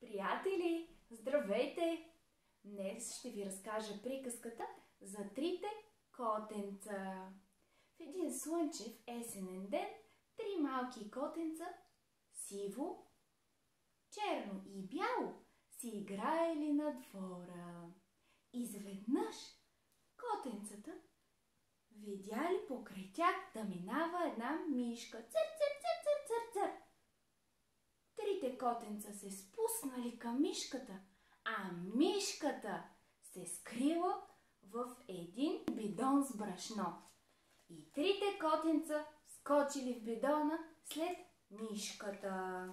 Приятели, здравейте! Днес ще ви разкажа приказката за трите котенца. В един слънчев есенен ден три малки котенца, сиво, черно и бяло, си играели на двора. Изведнъж котенцата видяли покрай тях да минава една мишка. Цър, цър, цър, цър, цър, цър. Трите котенца се спуснали към мишката, а мишката се скрила в един бидон с брашно. И трите котенца скочили в бидона след мишката.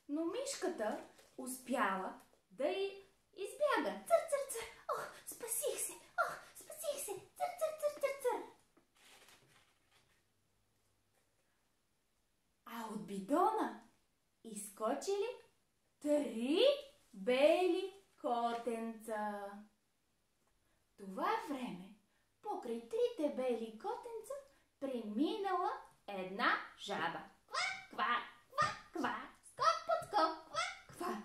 Но мишката успяла да й избяга. Цър, цър, цър! Ох, спасих се! Ох, спасих се! Цър, цър, цър, цър, цър! А от бидона изскочили три бели котенца. Това време покрай трите бели котенца преминала една жаба. Ква, ква, ква, ква, скок под скок, ква, ква.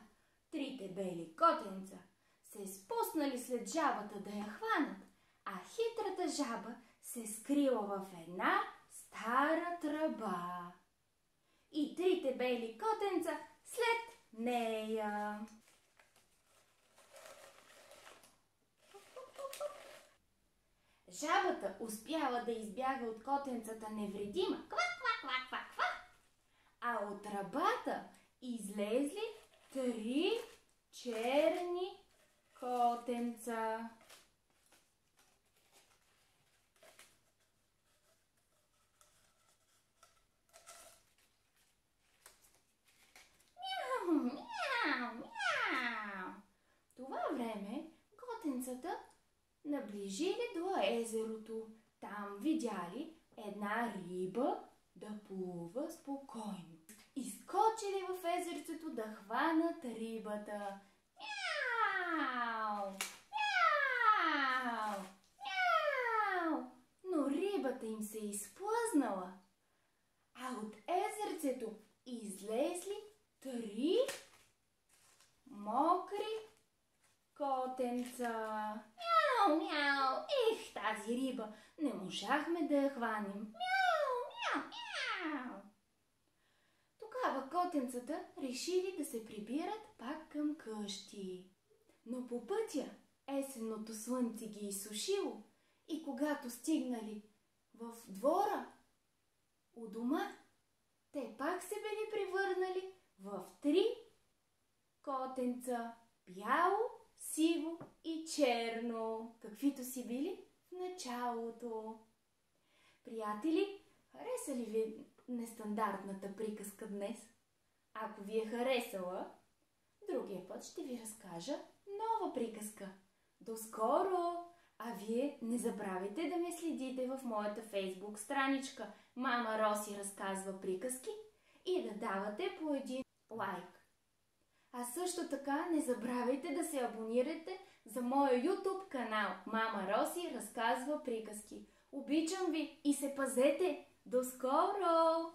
Трите бели котенца се спуснали след жабата да я хванат, а хитрата жаба се скрила в една стара тръба. И трите бели котенца след нея. Жабата успяла да избяга от котенцата невредима, ква, ква, ква, ква, ква. А от тръбата излезли три черни котенца. Мяу, мяу. Това време котенцата наближили до езерото. Там видяли една риба да плува спокойно. Изскочили в езерцето да хванат рибата. Мяу, мяу, мяу. Но рибата им се изплъзнала. А от езерцето излезли три мокри котенца. Мяу, мяу! Ех, тази риба! Не можахме да я хванем. Мяу, мяу, мяу! Тогава котенцата решили да се прибират пак към къщи. Но по пътя есенното слънце ги изсушило и когато стигнали в двора у дома, те пак се били превърнали в три котенца. Бяло, сиво и черно, каквито си били в началото. Приятели, хареса ли ви нестандартната приказка днес? Ако ви е харесала, другия път ще ви разкажа нова приказка. До скоро! А вие не забравяйте да ме следите в моята фейсбук страничка Мама Роси разказва приказки и да давате по един лайк. А също така не забравяйте да се абонирате за моя YouTube канал Мама Роси разказва приказки. Обичам ви и се пазете! До скоро!